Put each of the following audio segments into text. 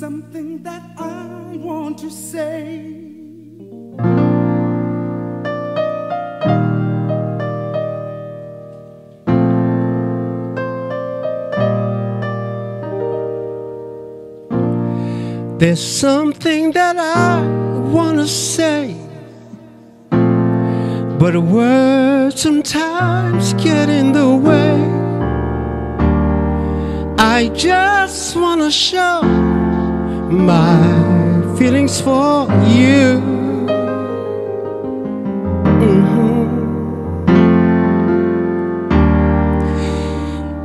something that I want to say. There's something that I want to say, but words sometimes get in the way. I just want to show my feelings for you.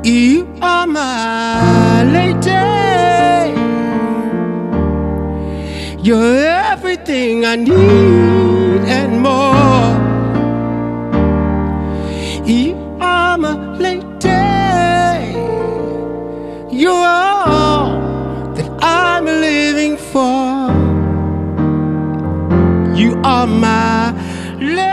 You are my lady. You're everything I need and more. You are my lady. You're all that I'm living for. You are my lady.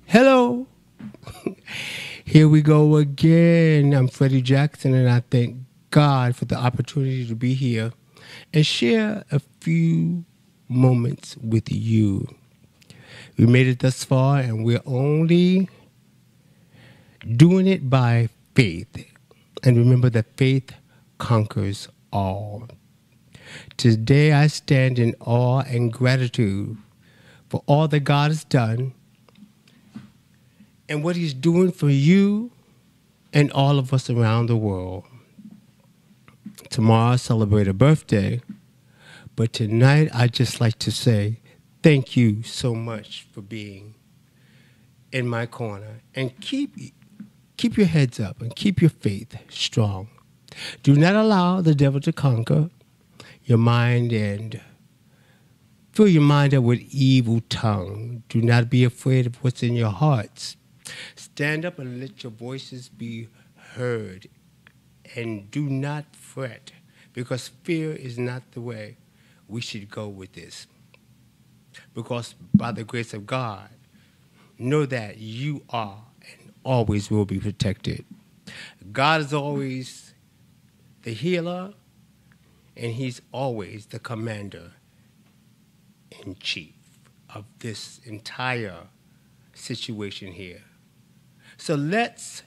Hello. Here we go again. I'm Freddie Jackson, and I thank God for the opportunity to be here and share a few moments with you. We made it thus far, and we're only doing it by faith. And remember that faith conquers all. Today I stand in awe and gratitude for all that God has done and what He's doing for you and all of us around the world. Tomorrow I celebrate a birthday, but tonight I'd just like to say thank you so much for being in my corner. And keep your heads up and keep your faith strong. Do not allow the devil to conquer your mind and fill your mind up with evil tongue. Do not be afraid of what's in your hearts. Stand up and let your voices be heard. And do not fret, because fear is not the way we should go with this. Because by the grace of God, know that you are and always will be protected. God is always the healer, and He's always the commander-in-chief of this entire situation here. So let's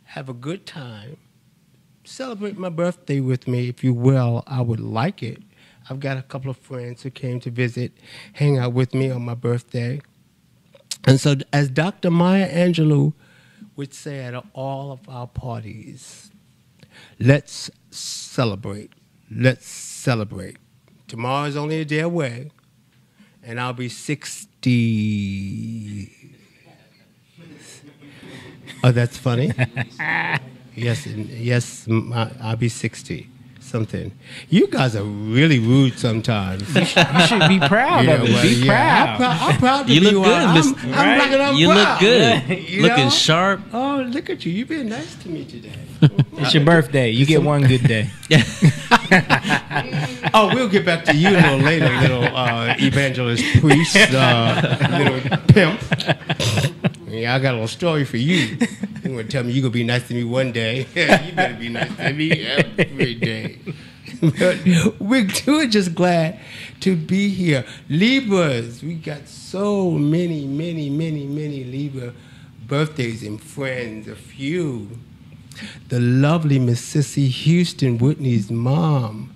have a good time. Celebrate my birthday with me, if you will. I would like it. I've got a couple of friends who came to visit, hang out with me on my birthday. And so as Dr. Maya Angelou would say at all of our parties, let's celebrate. Let's celebrate. Tomorrow is only a day away, and I'll be 60. Oh, that's funny? Yes, I'll be 60. Something. You guys are really rude sometimes. You should be proud of it. Be proud. I'm proud to you be look good, I'm you proud. look good. Looking know? sharp. Oh, look at you. You've been nice to me today. It's your birthday. You get one good day. Oh, we'll get back to you a little later, little evangelist priest, little pimp. Yeah, I got a little story for you. You want to tell me you're going to be nice to me one day. You better be nice to me every day. But we're just glad to be here. Libras, we got so many Libra birthdays and friends. A few. The lovely Miss Sissy Houston, Whitney's mom.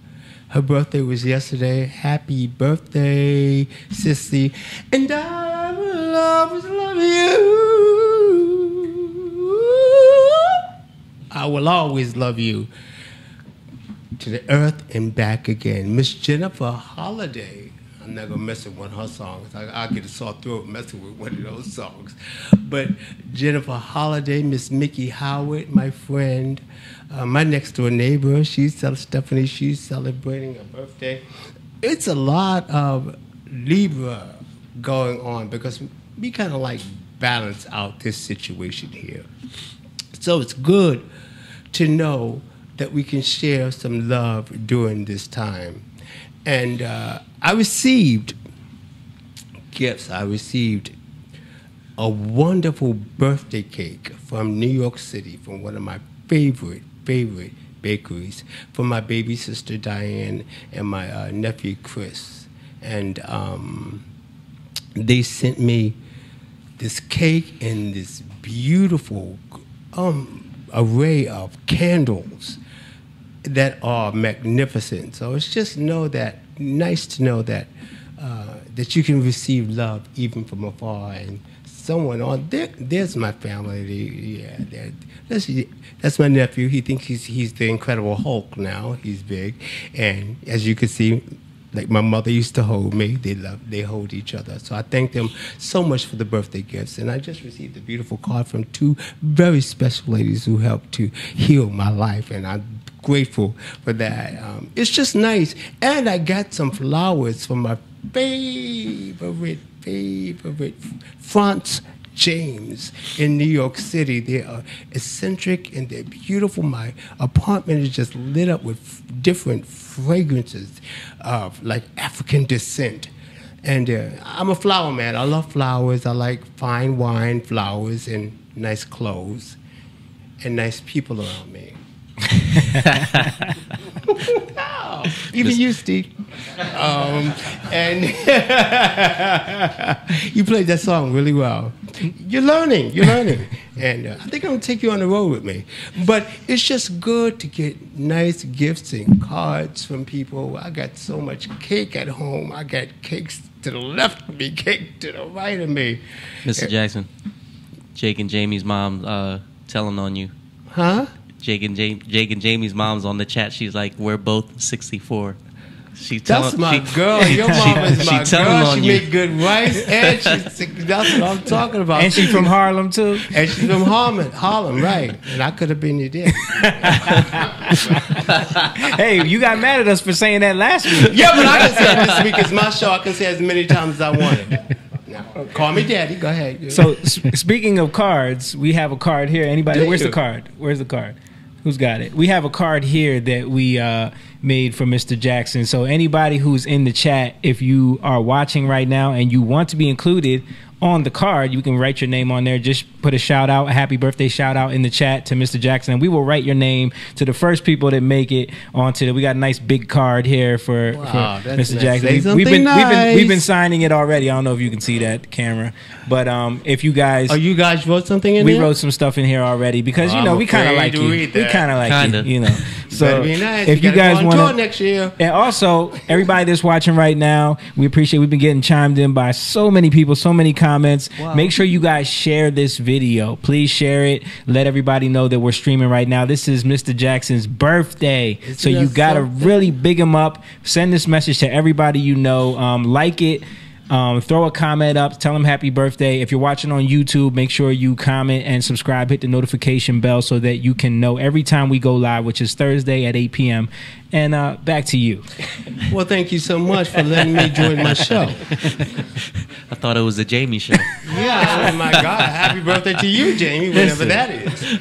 Her birthday was yesterday. Happy birthday, Sissy. And I will always love you. I will always love you. To the earth and back again. Miss Jennifer Holiday. I'm not going to mess with one of her songs. I'll get a sore throat messing with one of those songs. But Jennifer Holiday, Miss Mickey Howard, my friend, my next door neighbor, Stephanie, she's celebrating her birthday. It's a lot of Libra going on because we kind of like balance out this situation here. So it's good to know that we can share some love during this time. And I received gifts. I received a wonderful birthday cake from New York City, from one of my favorite bakeries, from my baby sister Diane and my nephew Chris. And they sent me this cake and this beautiful array of candles that are magnificent. So it's just nice to know that that you can receive love even from afar. And someone on there's my family. That's my nephew. He thinks he's the Incredible Hulk now. He's big, and as you can see, like my mother used to hold me. They hold each other. So I thank them so much for the birthday gifts. And I just received a beautiful card from two very special ladies who helped to heal my life, and I'm grateful for that. It's just nice. And I got some flowers from my favorite Franz James in New York City. They are eccentric and they're beautiful. My apartment is just lit up with different fragrances of like African descent. And I'm a flower man. I love flowers. I like fine wine, flowers, and nice clothes, and nice people around me. Even you, Steve. And you played that song really well. You're learning. And I think I'm going to take you on the road with me. But it's just good to get nice gifts and cards from people. I got so much cake at home. I got cakes to the left of me, cake to the right of me. Mr. Jackson, Jake and Jamie's mom telling on you. Huh? Jake and Jamie's mom's on the chat. She's like, we're both 64. That's my girl. Your mom is my girl. She make good rice, and that's what I'm talking about. And she's from Harlem too. And she's from Harlem, right? And I could have been your dad. Hey, you got mad at us for saying that last week. Yeah, but I can say it this week. It's my show. I can say it as many times as I want it. Now, call me daddy. Go ahead. So speaking of cards, we have a card here. Anybody? Where's the card? Where's the card? Who's got it? We have a card here that we made for Mr. Jackson. So anybody who's in the chat, if you are watching right now and you want to be included on the card, you can write your name on there. Just put a shout out, a happy birthday shout out in the chat to Mr. Jackson. And we will write your name to the first people that make it onto the. We got a nice big card here for Mr. Nice. Jackson. We've been signing it already. I don't know if you can see that camera, but if you guys, you guys wrote something in there? We wrote some stuff in here already because we kind of like you. We kind of like you. So be nice. If you guys want to next year, and also everybody that's watching right now, we appreciate. We've been getting chimed in by so many people, so many comments. Wow. Make sure you guys share this video. Please share it. Let everybody know that we're streaming right now. This is Mr. Jackson's birthday, so you gotta really big him up. Send this message to everybody you know. Like it. Throw a comment up. Tell him happy birthday. If you're watching on YouTube, make sure you comment and subscribe. Hit the notification bell so that you can know every time we go live, which is Thursday at 8 p.m. And back to you. Well, thank you so much for letting me join my show. I thought it was a Jamie show. Yeah, oh my God. Happy birthday to you, Jamie, whenever that is.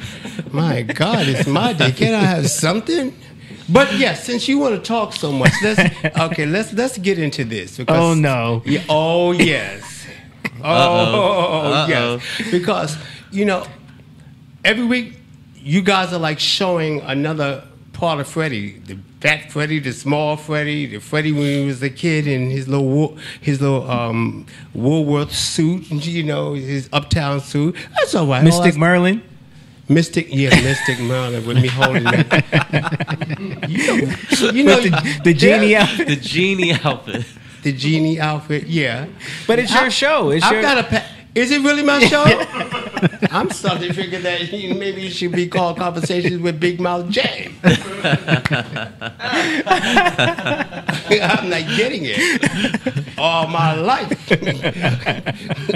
My God, it's my day. Can I have something? But yes, since you want to talk so much, let's get into this. Because, oh no! Yeah, oh yes! Oh yes! Because every week you guys are like showing another part of Freddie, the fat Freddie, the small Freddie, the Freddie when he was a kid in his little Woolworth suit, his uptown suit. That's all right. Mystic Merlin. Mystic Merlin with me holding that. the genie outfit. The genie outfit. The genie outfit, yeah. But it's your show. Is it really my show? I'm starting to figure that maybe it should be called Conversations with Big Mouth Jay. I'm not getting it. All my life.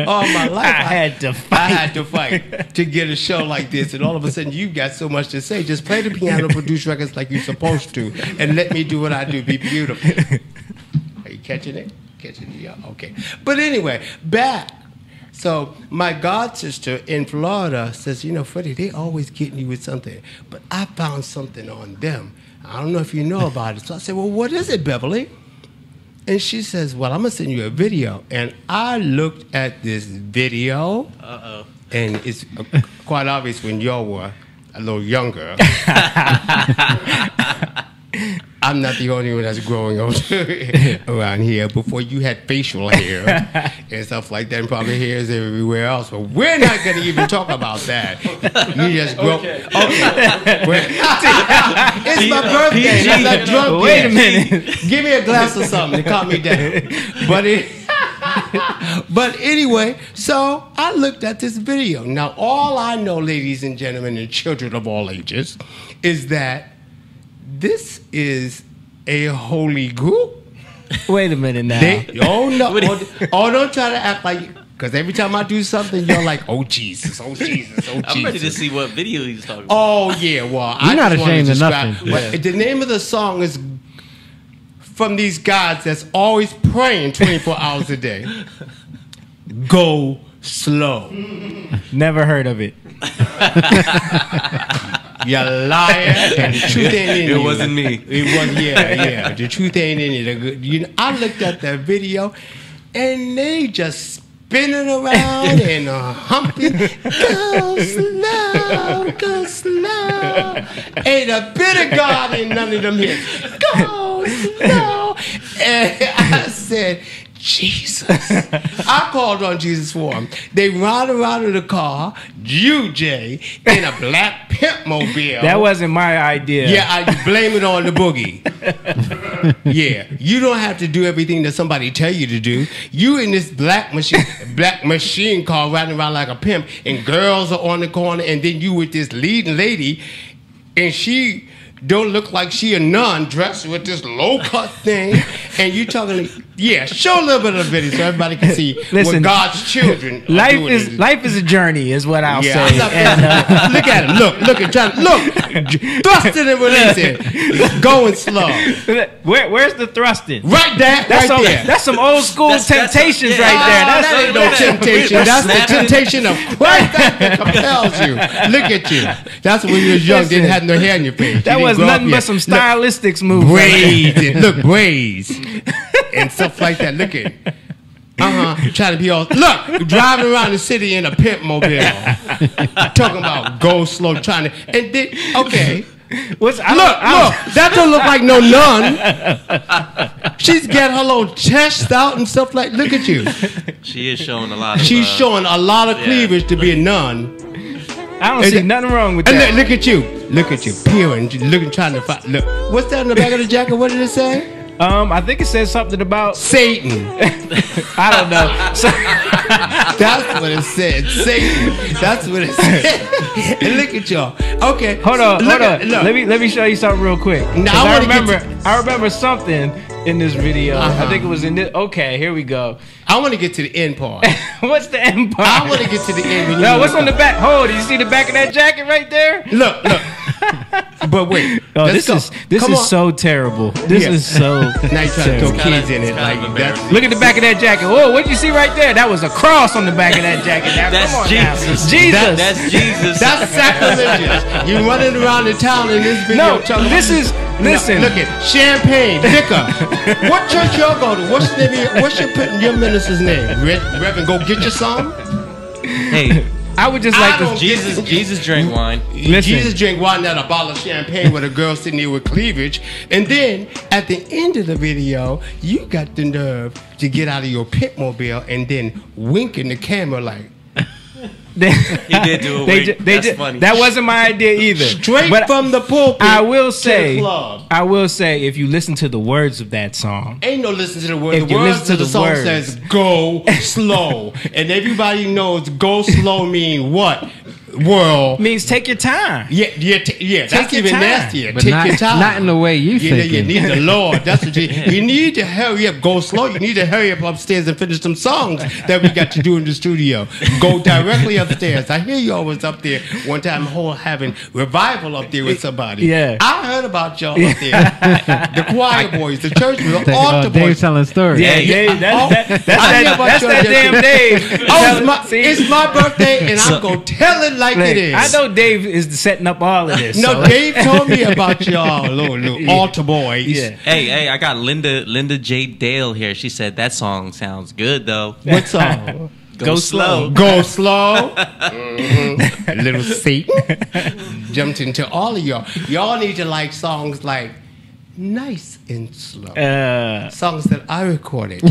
I had to fight to get a show like this, and all of a sudden you got so much to say. Just play the piano, produce records like you're supposed to, and let me do what I do. Be beautiful. Are you catching it? Yeah, okay. But anyway, back. So my god sister in Florida says, Freddie, they always getting you with something, but I found something on them. I don't know if you know about it. So I said, well, what is it, Beverly? And she says, well, I'm going to send you a video. And I looked at this video. Uh-oh. And it's quite obvious when y'all were a little younger. I'm not the only one that's growing old around here. Before you had facial hair and stuff like that, and probably hairs everywhere else. But we're not going to even talk about that. You just grow. Okay. It's my birthday. I'm not drunk Wait yet. a minute. Give me a glass of something to calm me down. But anyway, so I looked at this video. Now, all I know, ladies and gentlemen, and children of all ages, is that this is a holy group. Wait a minute now. Don't try to act like, because every time I do something, you're like, oh Jesus, oh Jesus, oh Jesus. I'm ready to see what video he's talking about. Oh yeah, well, You're not ashamed of nothing. But the name of the song is from these guys that's always praying 24 hours a day. Go slow. Never heard of it. You liar. And the truth ain't in you. It wasn't me. It was, yeah. The truth ain't in you. I looked at that video, and they just spinning around and humping. Go slow, go slow. Ain't a bit of God in none of them hits. Go slow. And I said, Jesus. I called on Jesus for him. They ride around in the car, you, Jay, in a black pimp mobile. That wasn't my idea. Yeah, I blame it on the boogie. Yeah, you don't have to do everything that somebody tell you to do. You in this black machine car riding around like a pimp, and girls are on the corner, and then you with this leading lady, and she don't look like she a nun dressed with this low-cut thing, and you talking, yeah, show a little bit of the video so everybody can see what God's children are doing. Life is a journey, is what I'll say. And, look at him. Look at John. Look, thrusting and releasing, going slow. Where's the thrusting? Right there, there. That's some old school temptations right there. That ain't no temptation. That's the temptation of Christ that compels you. Look at you. That's when you was young, didn't have no hair in your face. That was nothing but some stylistics moves. Braids. Look, braids. And stuff like that. Look at it. Trying to be all. Look, driving around the city in a pimp mobile. Talking about go slow, trying to. And then, okay. Look, that don't look like no nun. She's got her little chest out and stuff like. Look at you. She is showing a lot of. She's showing a lot of cleavage to be a nun. I don't see nothing wrong with that. And look at you, peering, looking, trying to find. Look, what's that in the back of the jacket? What did it say? I think it says something about Satan. I don't know. So, that's what it said. Satan. That's what it said. And look at y'all. Okay. Hold on. Let me show you something real quick. Now I remember something in this video. I think it was in this. Okay, here we go. I want to get to the end part. What's the end part? I want to get to the end. No, what's on the back? Hold, you see the back of that jacket right there? Look. But wait. Oh, this is so terrible. This is so. Now you trying to throw kids in it like that. Look at the back of that jacket. Oh, what'd you see right there? That was a cross on the back of that jacket. Now, that's come on Jesus. Now. Jesus. That's Jesus. That's sacrilegious. You running around the town in this video. No, this is. Listen. Look at Champagne, Vicar. What church y'all go to? What's your minister's name? Reverend, go get your son. Hey. I would just like to. Jesus drank wine. Listen. Jesus drank wine, not a bottle of champagne with a girl sitting there with cleavage. And then at the end of the video, you got the nerve to get out of your pit mobile and then wink in the camera like. He did do a wink. That's funny. That wasn't my idea either. Straight from the pulpit. I will say, if you listen to the words of that song, ain't no listen to the words. The words to the song says "go slow," and everybody knows "go slow" mean what? World means take your time. Yeah. That's even nastier. But take your time. Not in the way you think. You need the Lord. That's what you need to hurry up. Go slow. You need to hurry up upstairs and finish some songs that we got to do in the studio. Go directly upstairs. I hear you always up there one time having revival up there with somebody. Yeah. I heard about y'all up there. The choir boys, the church boys, the altar boys. Dave telling stories. Yeah. That's that damn Dave. Oh, it's my birthday, and I'm going to tell it like it is. I know Dave is setting up all of this. No, so. Dave told me about y'all little altar boys. Yeah. Hey, I got Linda J. Dale here. She said that song sounds good though. What song? Go slow. Go slow. Mm-hmm. Little Satan jumped into all of y'all. Y'all need to like songs like Nice and Slow. Songs that I recorded.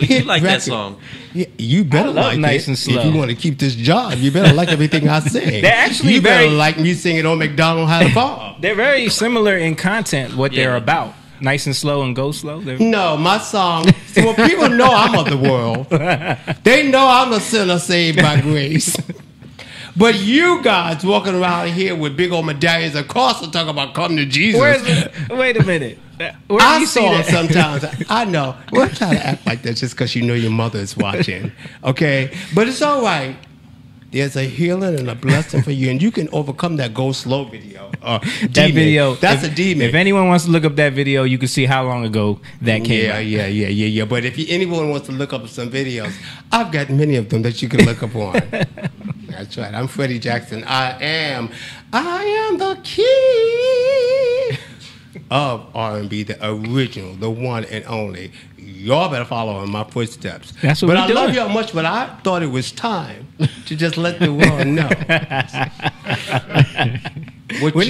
You like that song? Yeah, you better love like Nice it. and Slow. If you want to keep this job, you better like everything I sing. They're actually you better very- like me singing "On McDonald Had a Farm." They're very similar in content, what they're Yeah. about. Nice and Slow and Go Slow. No, my song. See, when people know I'm of the world, they know I'm a sinner saved by grace. But you guys walking around here with big old medallions of course are talking about come to Jesus. Wait a minute. Where do I you see saw that? it sometimes. I know. We're trying to act like that just because you know your mother is watching. Okay? But it's all right. There's a healing and a blessing for you, and you can overcome that go slow video. That demon. video. That's a demon. If anyone wants to look up that video, you can see how long ago that came out. Yeah. But if anyone wants to look up some videos, I've got many of them that you can look up on. That's right. I'm Freddie Jackson. I am the key of R&B, the original, the one and only. Y'all better follow in my footsteps. That's what but we're I doing. love y'all much, but I thought it was time to just let the world know.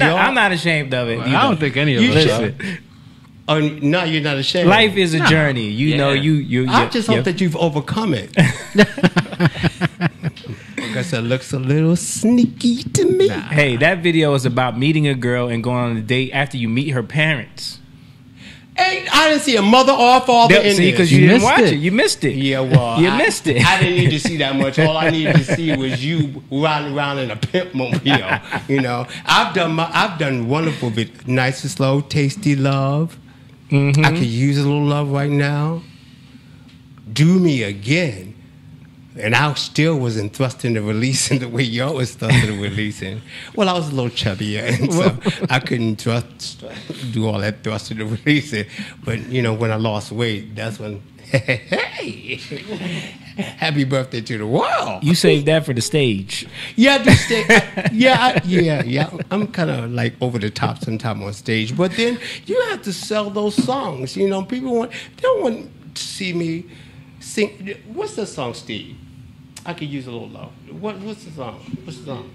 I'm not ashamed of it. I don't think any of You us should. are. Oh, no, you're not ashamed. Life is a journey. You know, you. I just hope that you've overcome it. Because it looks a little sneaky to me. Hey, that video is about meeting a girl and going on a date after you meet her parents. Hey, I didn't see a mother or father in See, this. because you didn't missed watch it. it. You missed it. Yeah, well, You missed it. I didn't need to see that much. All I needed to see was you riding around in a pimp mobile. You know, I've done wonderful videos. Nice and Slow, Tasty Love. Mm-hmm. I could use a little love right now. Do Me Again. And I still wasn't thrusting and releasing the way y'all was thrusting and releasing. Well, I was a little chubbier, and so I couldn't do all that thrusting and releasing. But, you know, when I lost weight, that's when, hey, happy birthday to the world. You saved that for the stage. Yeah, the stage. Yeah. I'm kind of like over the top sometime on stage. But then you have to sell those songs. You know, they don't want to see me sing. What's the song, Steve? I could use a little love. What's the song? What's the song?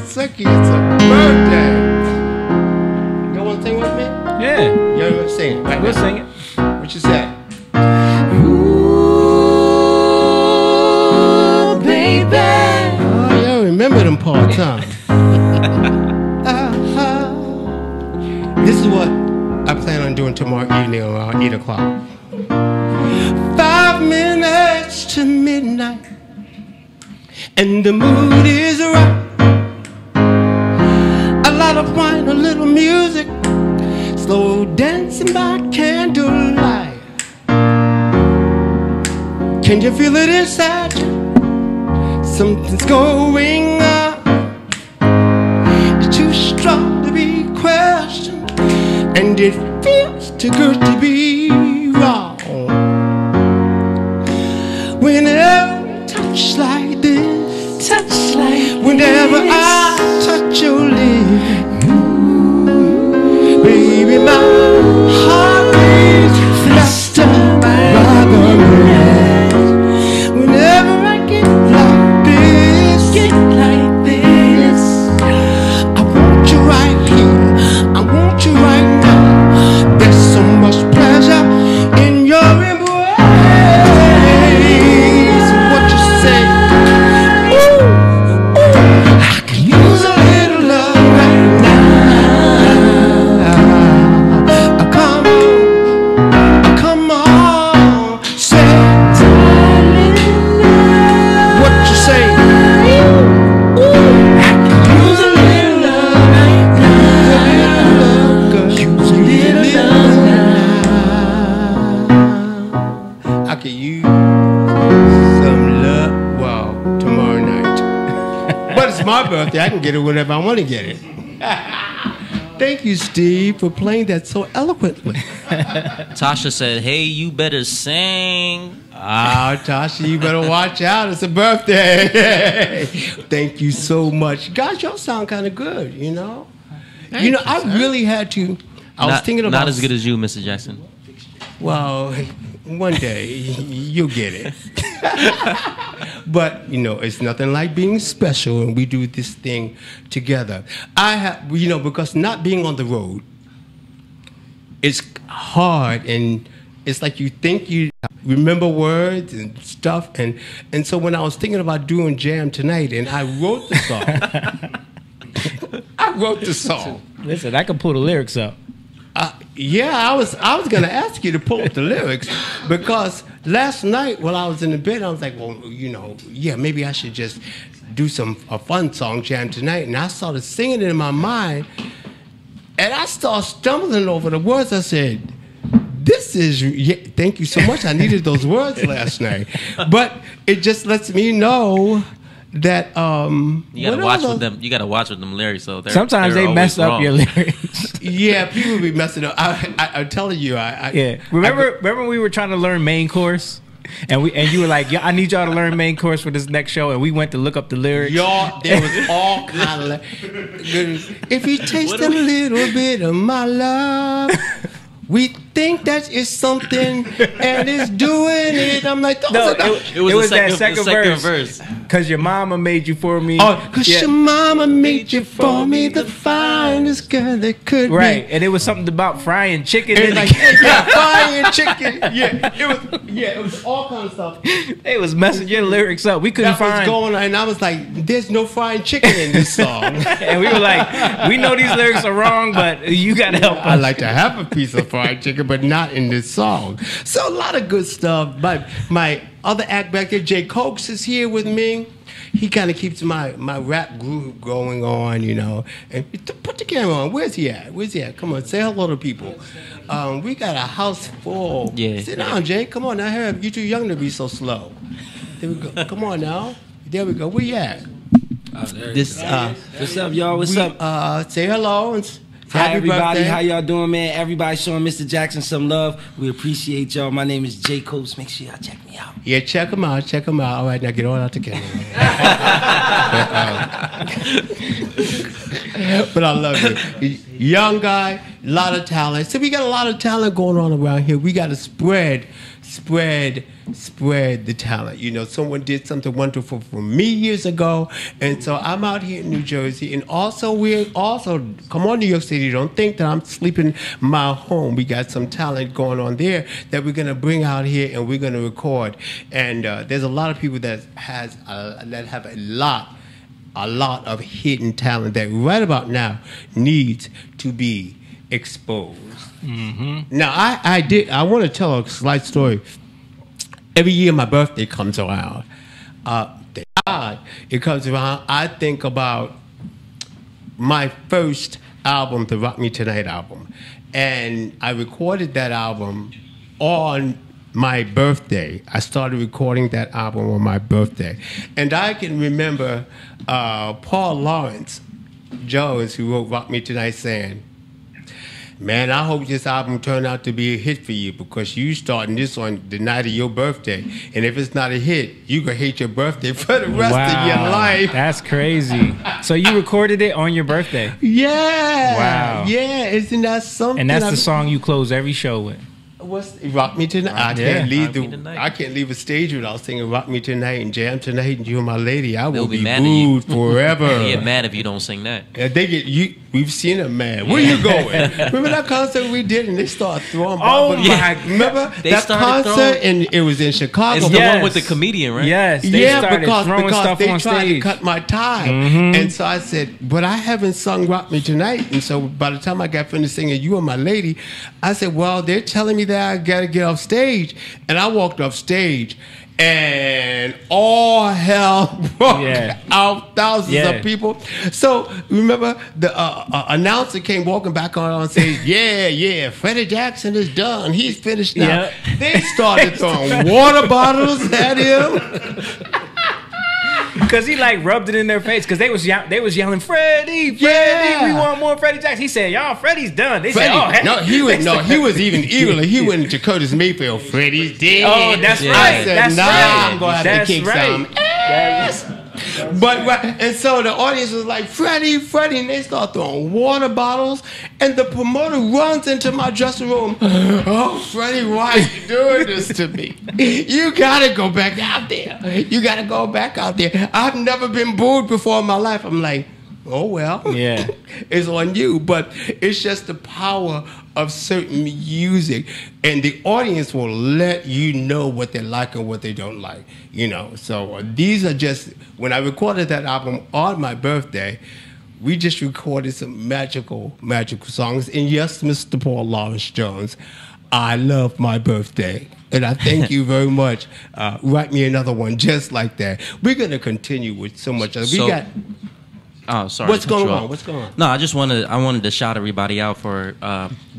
Sucky, it's a birthday. You want to sing with me? Yeah. You want to sing it? Right We'll now? sing it. What you say? Ooh, baby. Oh, yeah, remember them parts, huh? This is what I plan on doing tomorrow evening around 8 o'clock. 5 minutes to midnight, and the mood is right. A lot of wine, a little music, slow dancing by candlelight. Can you feel it inside you? Something's going on. It's too strong to be questioned, and it feels too good to be wrong. Whenever we touch like this, whenever I touch your lips, baby, my heart beats faster by the minute. Whenever I get like this, I want you right here, I want you right now. There's so much pleasure in your embrace. What you say? Ooh, I could use a little love right now. Come on, say, what you say? Ooh, I could use a little love right now. Use a little love. I could use some love. Well, tomorrow night. But it's my birthday. I can get it whenever I want to get it. Thank you, Steve, for playing that so eloquently. Tasha said, "Hey, you better sing." Ah, Tasha, you better watch out. It's a birthday. Thank you so much. Guys, y'all sound kind of good, you know? I really had to. I was thinking about... Not as good as you, Mr. Jackson. Well, one day you'll get it. But, it's nothing like being special, and we do this thing together. I have, because not being on the road, it's hard, and it's like you think you remember words and stuff. And so when I was thinking about doing Jam Tonight, and I wrote the song. Listen, I can pull the lyrics up. I was going to ask you to pull up the lyrics, because last night while I was in the bed, I was like, well, maybe I should just do a fun song, Jam Tonight. And I started singing it in my mind, and I started stumbling over the words. I said, thank you so much. I needed those words last night. But it just lets me know that you gotta watch with them. You gotta watch with them lyrics. So sometimes they mess up your lyrics. Yeah, people be messing up. I'm telling you. Remember when we were trying to learn main course, and you were like, I need y'all to learn main course for this next show, and we went to look up the lyrics. Y'all, there was all kind of if you taste a little bit of my love. We think that is something, and it's doing it. I'm like, it was that second verse. Because your mama made you for me. Oh, because your mama made you for me, the finest girl that could be. Right, and it was something about frying chicken. And frying chicken. It was all kind of stuff. It was messing your lyrics up. We couldn't find. Was going on, and I was like, there's no frying chicken in this song. And we were like, we know these lyrics are wrong, but you got to help us. I like to have a piece of fried chicken, but not in this song. So a lot of good stuff. But my other act back there, Jay Cokes, is here with me. He kind of keeps my rap groove going on, And put the camera on. Where's he at? Come on, say hello to people. We got a house full. Yeah. Sit down, Jay. Come on now. Here, you're too young to be so slow. There we go. Come on now. There we go. Where you at? What's up, y'all? What's up? Say hello and Hi, everybody. Birthday. How y'all doing, man? Everybody showing Mr. Jackson some love. We appreciate y'all. My name is Jay Cokes. Make sure y'all check me out. Yeah, check him out. All right, now get on out the camera. But I love you. Young guy, a lot of talent. So we got a lot of talent going on around here. We got to spread the talent. Someone did something wonderful for me years ago, and so I'm out here in New Jersey, and also come on, New York City. Don't think that I'm sleeping my home. We got some talent going on there that we're gonna bring out here, and we're gonna record. And there's a lot of people that have a lot of hidden talent that right about now needs to be exposed. Mm-hmm. Now, I want to tell a slight story. Every year my birthday comes around. It comes around, I think about my first album, the Rock Me Tonight album. And I recorded that album on my birthday. I started recording that album on my birthday. And I can remember Paul Lawrence Jones, who wrote Rock Me Tonight, saying, man, I hope this album turned out to be a hit for you, because you starting this on the night of your birthday. And if it's not a hit, you going to hate your birthday for the rest of your life. That's crazy. So you recorded it on your birthday? Yeah. Wow. Yeah, isn't that something? And that's the song you close every show with? Rock Me Tonight. I can't leave a stage without singing Rock Me Tonight and Jam Tonight and You're My Lady. I will be booed forever. They get mad if you don't sing that. They get you. We've seen them mad. Where you going? Remember that concert we did and they started throwing bottles? Remember that concert and it was in Chicago. It's the one with the comedian, right? Yes. Because they tried to cut my time. Mm-hmm. And so I said, but I haven't sung Rock Me Tonight. And so by the time I got finished singing You Are My Lady, I said, well, they're telling me that I got to get off stage. And I walked off stage. And all hell broke out, thousands of people. So remember, the announcer came walking back on stage. Yeah, Freddie Jackson is done. He's finished now. Yep. They started throwing water bottles at him. Because he like rubbed it in their face. Because they was yelling, Freddie, we want more Freddie Jackson. He said, y'all, Freddie's done. They said, oh, heck. he was even eviler. He went to Curtis Mayfield. Freddie's dead. Oh, that's right. I said, That's right. I'm gonna have to kick some ass. And so the audience was like, Freddie, and they start throwing water bottles, and the promoter runs into my dressing room. Oh, Freddie, why are you doing this to me? You gotta go back out there. You gotta go back out there. I've never been booed before in my life. I'm like, oh well, yeah, it's on you. But it's just the power of certain music, and the audience will let you know what they like and what they don't like. So these are just, when I recorded that album on my birthday, we just recorded some magical songs. And yes, Mr. Paul Lawrence Jones, I love my birthday. And I thank you very much. Write me another one just like that. We're going to continue with so much. Oh, sorry. What's going on? No, I wanted to shout everybody out for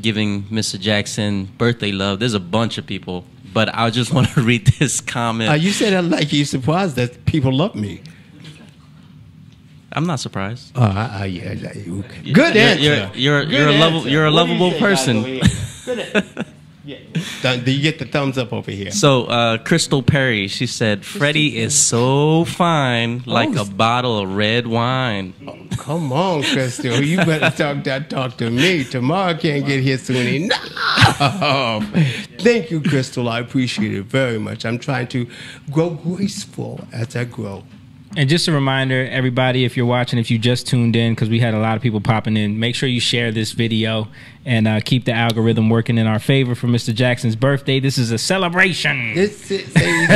giving Mr. Jackson birthday love. There's a bunch of people, but I just want to read this comment. You said that like you're surprised that people love me. I'm not surprised. Yeah. Good answer. You're a lovable person. Do you get the thumbs up over here? So, Crystal Perry, she said, Freddie is so fine, like a bottle of red wine. Oh, come on, Crystal. You better talk to me. Tomorrow can't get here soon enough. Thank you, Crystal. I appreciate it very much. I'm trying to grow graceful as I grow. And just a reminder, everybody, if you're watching, if you just tuned in, because we had a lot of people popping in, make sure you share this video and keep the algorithm working in our favor for Mr. Jackson's birthday. This is a celebration. It's a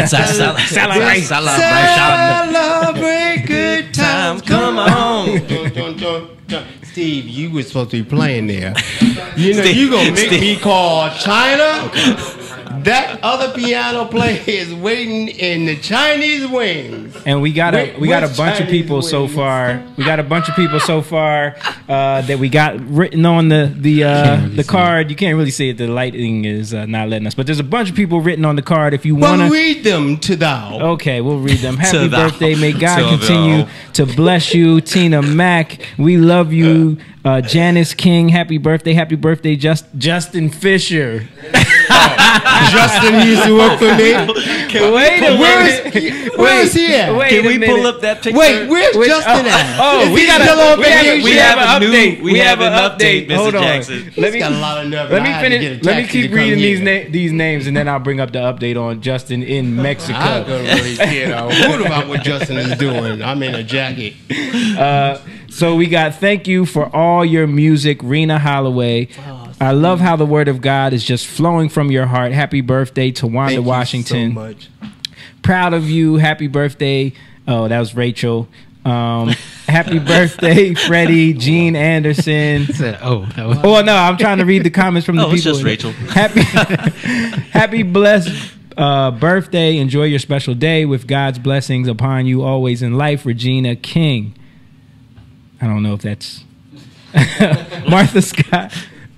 celebration. Celebrate good times. Come on. Steve, you were supposed to be playing there. You gonna make me call China? That other piano player is waiting in the Chinese wings. And we got a bunch of people so far. We got a bunch of people so far that we got written on the card. You can't really see it. The lighting is not letting us. But there's a bunch of people written on the card. If you want to read them to thou. Okay, we'll read them. Happy birthday. May God continue to bless you. Tina Mack, we love you. Janice King, happy birthday. Happy birthday, Justin Fisher. Justin used to work for me. Where is he at? Can we pull up that picture? Wait, where's Justin at? Oh, we have an update. We have an update. Mr. Hold on. Jackson. He's got a lot of nerve. Let me finish. Let me keep reading these names, and then I'll bring up the update on Justin in Mexico. I don't really care a hoot about what Justin is doing. I'm in a jacket. So we got thank you for all your music, Rena Holloway. I love how the word of God is just flowing from your heart. Happy birthday to Wanda Washington. Thank you so much. Proud of you. Happy birthday. Oh, that was Rachel. Happy birthday, Freddie, Gene Anderson. Oh, no, I'm trying to read the comments from the people. It's just Rachel. Happy blessed birthday. Enjoy your special day with God's blessings upon you always in life. Regina King. I don't know if that's Martha Scott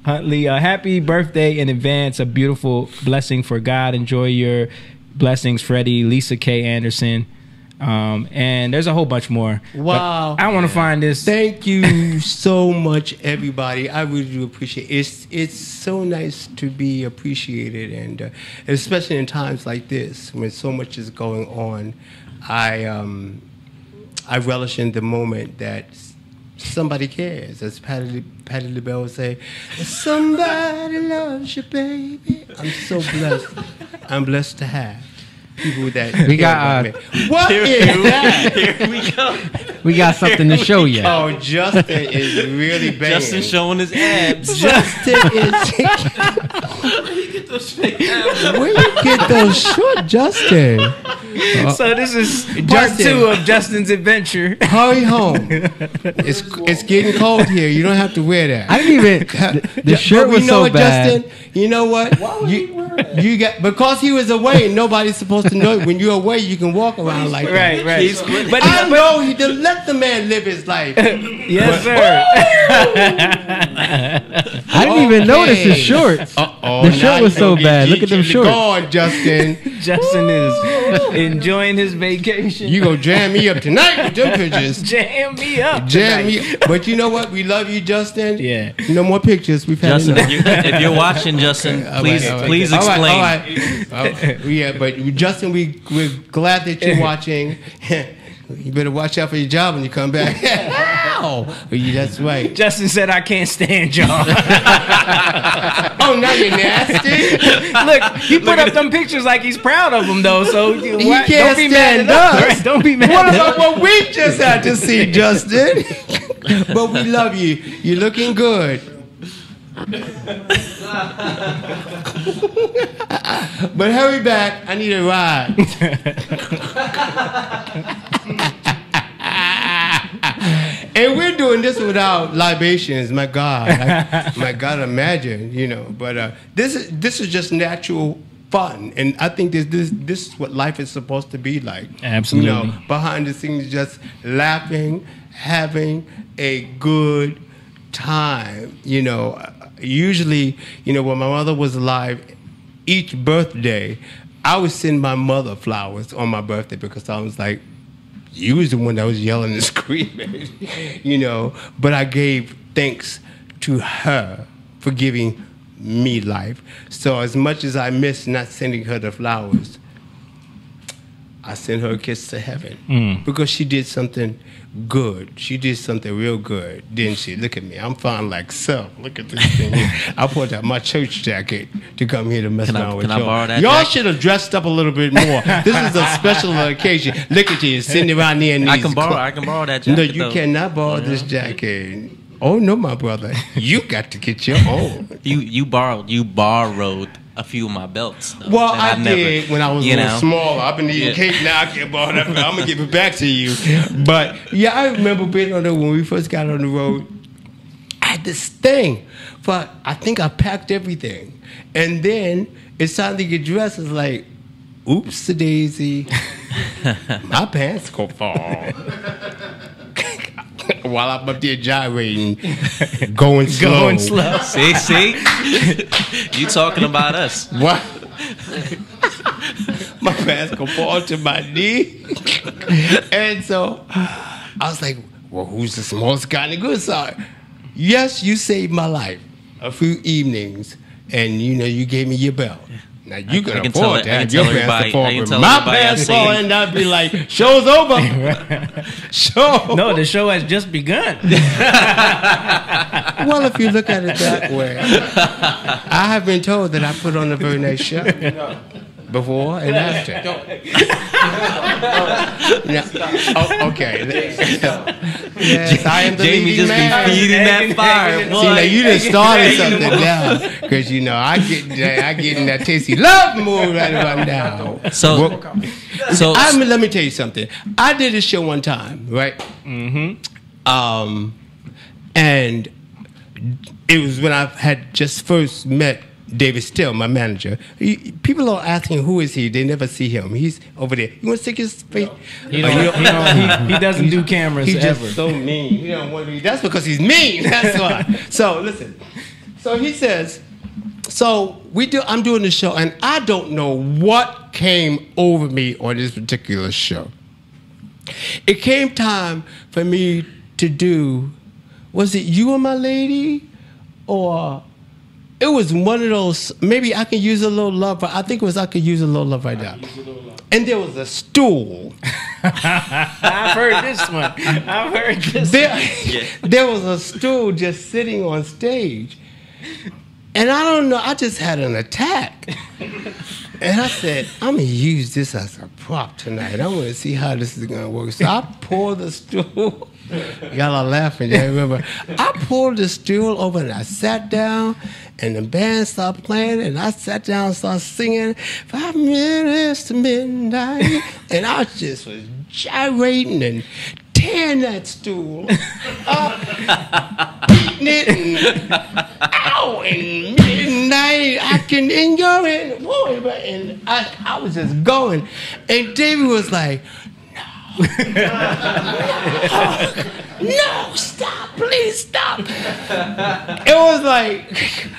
Huntley. Happy birthday in advance. A beautiful blessing for God. Enjoy your blessings, Freddie. Lisa K. Anderson. And there's a whole bunch more. Wow. But I want to find this. Thank you so much, everybody. I really do appreciate it. It's so nice to be appreciated, and especially in times like this when so much is going on. I relish in the moment that somebody cares. As Patti LaBelle would say, somebody loves you, baby. I'm so blessed. I'm blessed to have people that we got what is that? Here we go. We got something to show you. Oh, Justin is really banging. Justin showing his abs. Justin is Where you get those fake abs? where you get those short, Justin? So this is part 2 of Justin's adventure. Hurry home. It's getting cold here. You don't have to wear that. I didn't even. The shirt was so bad. Justin, you know what? You got because he was away. Nobody's supposed to know. When you're away, you can walk around like that. Right. But I know he didn't let the man live his life. Yes, sir. I didn't even notice his shorts. The shirt was so bad. Look at them shorts. Go on, Justin. Justin is Enjoying his vacation. You gonna jam me up tonight with them pictures. Jam me up. Jam me. But you know what? We love you, Justin. Yeah. No more pictures. We've had Justin, enough. if you're watching, Justin, please explain. All right. Yeah, but Justin, we're glad that you're watching. You better watch out for your job when you come back. Ow! That's right. Justin said, I can't stand y'all. Oh, now you're nasty. Look, he put up them pictures like he's proud of them, though. So He why, can't don't be stand mad at us. us. Right? Don't be mad What at about us. what we just had to see, Justin? But we love you. You're looking good. But hurry back. I need a ride. And we're doing this without libations. My God, imagine, But this is just natural fun, and I think this is what life is supposed to be like. Absolutely. Behind the scenes, just laughing, having a good time. Usually, when my mother was alive, each birthday, I would send my mother flowers on my birthday because I was like, you was the one that was yelling and screaming, But I gave thanks to her for giving me life. So as much as I miss not sending her the flowers, I sent her a kiss to heaven because she did something good. She did something real good, didn't she? Look at me. I'm fine like so. Look at this thing here. I pulled out my church jacket to come here to mess around with y'all. Can I borrow that Y'all jacket? should have dressed up a little bit more. This is a special occasion. Look at you sitting around there in these I can borrow that jacket. No, you though. cannot borrow this jacket. Oh no, my brother. You got to get your own. You borrowed a few of my belts. Though, Well, that I did when I was a little smaller. I've been eating cake now. I can't borrow that. I'm gonna give it back to you. But yeah, I remember being on the when we first got on the road. I had this thing, but I think I packed everything, and then it's time to get dressed. It's like, oops, a daisy, my pants gonna fall. While I'm up there gyrating, going slow. See? You talking about us. What? My pants gonna fall to my knee. And so I was like, well, who's the smallest guy in the good side? Yes, you saved my life a few evenings, and you gave me your belt. Now you can afford to have your pants to fall, but my pants fall, and I'd be like, show's over. Show. No, the show has just begun. Well, if you look at it that way, I have been told that I put on a very nice show before and after. Okay. Yes, I am the Jamie leading just man. been feeding that fire. See, now you just started something now, because I get in that tasty love mood right about now. Let me tell you something. I did a show one time, right? Mm-hmm. And it was when I had just first met David Still, my manager. People are asking, who is he? They never see him. He's over there. You want to stick his face? He doesn't do cameras he's ever. Just so mean. He don't want to be. That's because he's mean. That's why. So listen. So he says, I'm doing the show, and I don't know what came over me on this particular show. It came time for me to do, was it You and My Lady? Or it was one of those, maybe I Can Use a Little Love, but I think it was I Could Use a Little Love right now. And there was a stool. I've heard this one. There was a stool just sitting on stage. And I don't know, I just had an attack. And I said, I'm going to use this as a prop tonight. I want to see how this is going to work. So I pulled the stool. Y'all are laughing, yeah, remember. I pulled the stool over and I sat down, and the band started playing, and I sat down and started singing 5 minutes to midnight. And I just was gyrating and tearing that stool up, beating it, and ow, and midnight, I can enjoy it. And I was just going. And David was like, no, stop, please stop. It was like,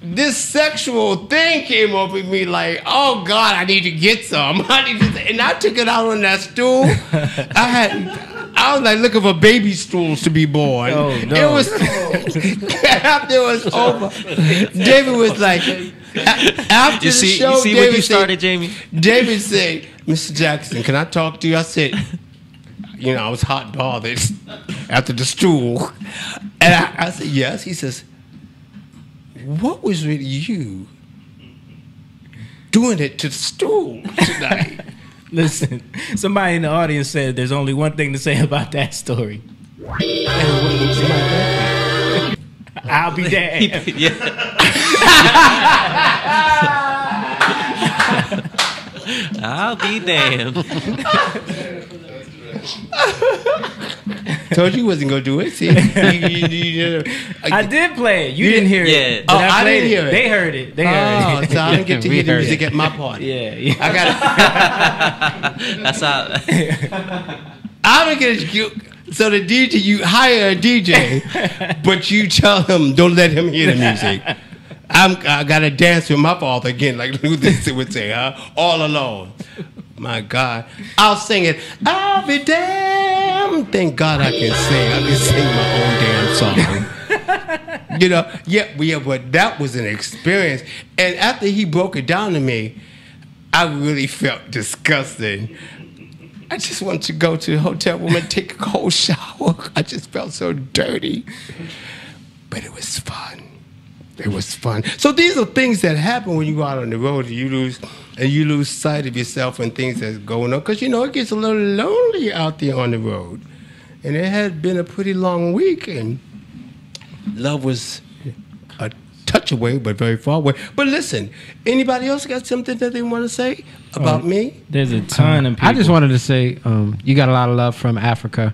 this sexual thing came over me like, oh God, I need to get some. And I took it out on that stool. I was like looking for baby stools to be born. Oh, no. It was after it was over. David was like, after You the see, show, you see David what you said, started, Jamie? David said, Mr. Jackson, can I talk to you? I said, you know, I was hot and bothered after the stool. And I said, yes. He says, what was with you doing it to the stool tonight? Listen, somebody in the audience said there's only one thing to say about that story. I'll be damned. Yeah. I'll be damned. Told you wasn't gonna do it. See, I did play it. You didn't hear Yeah. it. Oh, But I played didn't hear it. They heard it. They Oh, heard it. so I didn't get to We hear the heard music it. at my party. Yeah. I got. That's how. I'm gonna get you. So the DJ, you hire a DJ, but you tell him don't let him hear the music. I gotta dance with my father again, like Luther would say, huh? All alone. My God, I'll sing it. I'll be damned. Thank God I can sing. I can sing my own damn song. You know, yeah, but that was an experience. And after he broke it down to me, I really felt disgusting. I just wanted to go to the hotel room and take a cold shower. I just felt so dirty. But it was fun. It was fun. So these are things that happen when you go out on the road and you lose sight of yourself and things that's going on. Because, you know, it gets a little lonely out there on the road. And it had been a pretty long week, and love was a touch away, but very far away. But listen, anybody else got something that they want to say about me? There's a ton of people. I just wanted to say, you got a lot of love from Africa.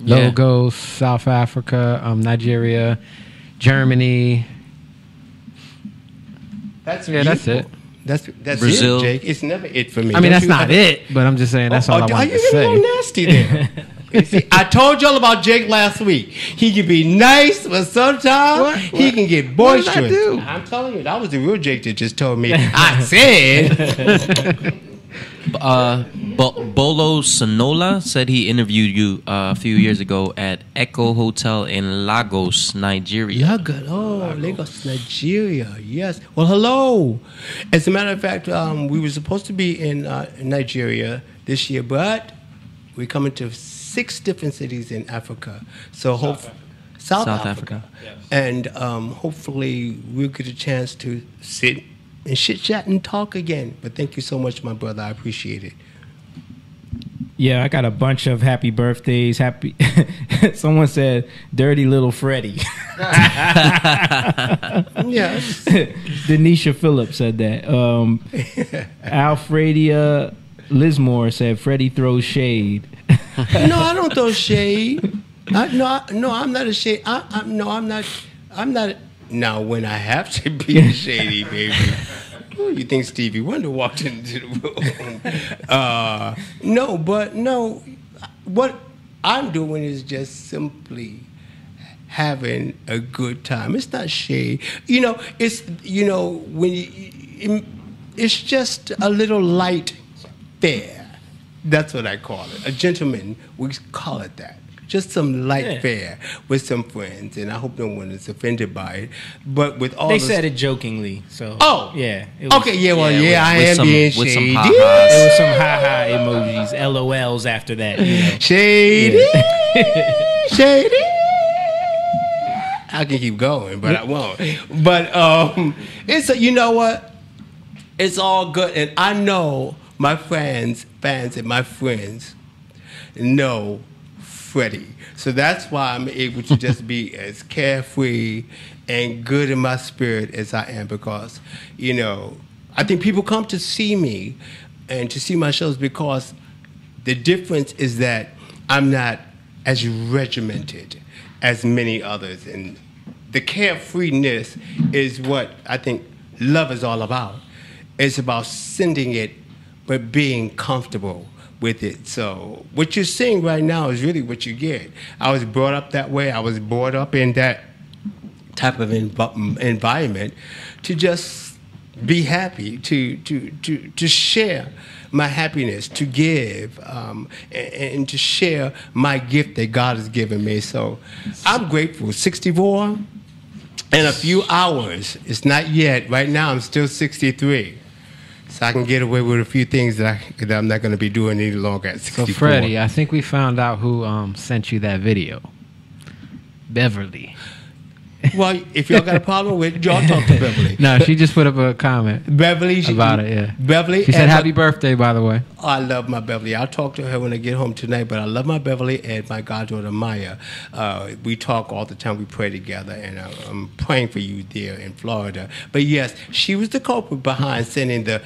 Yeah. Logos, South Africa, Nigeria, Germany. That's it. That's Brazil. it, Jake. It's never it for me. I mean, Don't that's you not ever- it, but I'm just saying that's all I are wanted you to getting a say. little nasty there? You see, I told y'all about Jake last week. He can be nice, but sometimes he can get What did I boisterous. do? I'm telling you, that was the real Jake that just told me. I said. Bolo Sonola said he interviewed you a few years ago at Echo Hotel in Lagos, Nigeria. Lagos, Nigeria. Yes. Well, hello. As a matter of fact, we were supposed to be in Nigeria this year, but we're coming to 6 different cities in Africa. So South Africa. Yes. And hopefully we'll get a chance to sit and chit-chat and talk again. But thank you so much, my brother. I appreciate it. Yeah, I got a bunch of happy birthdays. Happy. Someone said, "Dirty little Freddie." Yes. Denisha Phillips said that. Alfredia Lismore said, "Freddie throws shade." No, I don't throw shade. No, I'm not a shade. I'm not. Now, when I have to be shady, baby. Who you think Stevie Wonder walked into the room? No. What I'm doing is just simply having a good time. It's not shade. It's it's just a little light fare. That's what I call it. A gentleman, we call it that. Just some light fare with some friends, and I hope no one is offended by it. But with all They said it jokingly, so yeah. It was, okay, I with am some- being with some shady. ha-has. There was some ha-ha emojis, LOLs after that. You know. Shady, shady. I can keep going, but I won't. But you know what? It's all good, and I know my fans and my friends know Freddie. So that's why I'm able to just be as carefree and good in my spirit as I am, because, I think people come to see me and to see my shows because the difference is that I'm not as regimented as many others. And the carefreeness is what I think love is all about. It's about sending it, but being comfortable with it. So what you're seeing right now is really what you get. I was brought up that way. I was brought up in that type of environment to just be happy, to share my happiness, to give, and to share my gift that God has given me. So I'm grateful. 64 in a few hours. It's not yet. Right now I'm still 63. So I can get away with a few things that I'm not going to be doing any longer at 64. So Freddie, I think we found out who sent you that video. Beverly. Well, if y'all got a problem with it, y'all talk to Beverly. No, she just put up a comment Beverly about it, yeah. Beverly. She said happy birthday, by the way. Oh, I love my Beverly. I'll talk to her when I get home tonight, but I love my Beverly and my goddaughter Maya. We talk all the time. We pray together, and I'm praying for you there in Florida. But yes, she was the culprit behind sending the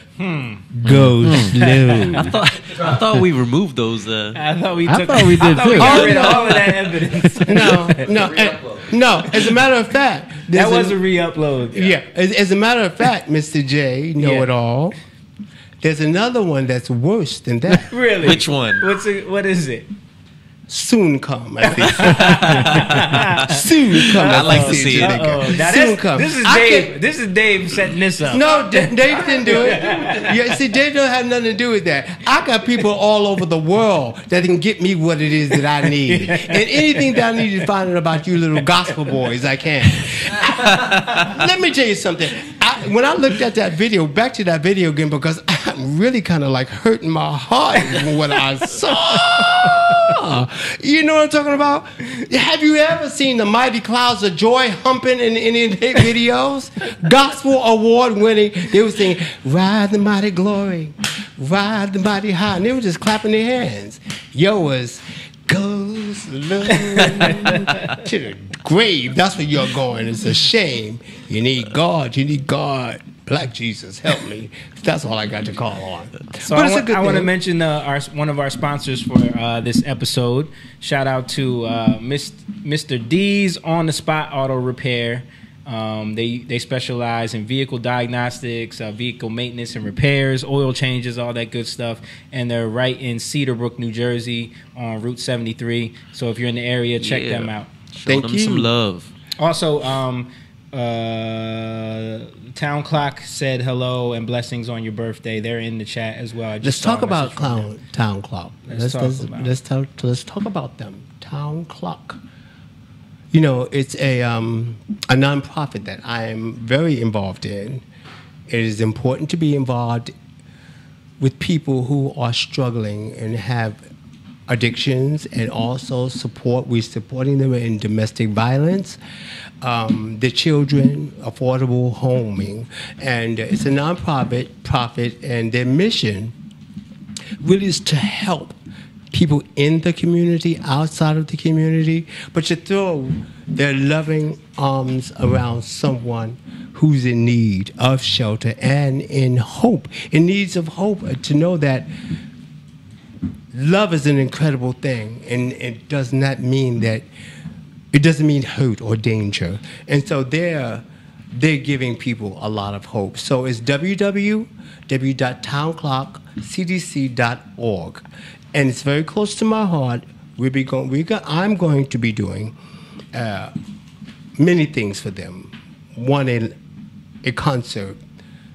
go slow. I thought we removed those. I thought we I took. thought we did I thought we too. got rid of all of that evidence. No. As a matter of fact, That was a re-upload. yeah. As a matter of fact, Mr. J, know it all. There's another one that's worse than that. Really? Which one? What is it? Soon come, I think. Soon come. I'd like to see it. Soon come. This is I Dave. can't- This is Dave setting this up. No, Dave didn't do it. Yeah, see, Dave don't have nothing to do with that. I got people all over the world that can get me what it is that I need. And anything that I need to find out about you little gospel boys, I can. Let me tell you something. When I looked at that video, back to that video again, because I'm really kind of like hurting my heart from what I saw. You know what I'm talking about? Have you ever seen the mighty clouds of joy humping in any of their videos? Gospel award winning. They were singing, "Ride the mighty glory, ride the mighty high," and they were just clapping their hands. Yours goes slow to the grave. That's where you're going. It's a shame. You need God. You need God. Black Jesus, help me. That's all I got to call on. So But I it's a want, good I want to thing. mention one of our sponsors for this episode. Shout out to Mr. D's On the Spot Auto Repair. They specialize in vehicle diagnostics, vehicle maintenance and repairs, oil changes, all that good stuff. And they're right in Cedarbrook, New Jersey on Route 73. So if you're in the area, check them out. Show them some love. Also, Town Clock said hello and blessings on your birthday. They're in the chat as well. Let's talk about Town Clock. Let's talk about them. Town Clock. You know, it's a nonprofit that I am very involved in. It is important to be involved with people who are struggling and have addictions, and also we're supporting them in domestic violence, the children, affordable homing, and it's a nonprofit, and their mission really is to help people in the community, outside of the community, but to throw their loving arms around someone who's in need of shelter and in needs of hope, to know that love is an incredible thing, and it does not mean it doesn't mean hurt or danger. And so they're giving people a lot of hope. So it's www.townclockcdc.org. And it's very close to my heart. I'm going to be doing many things for them. One, a concert,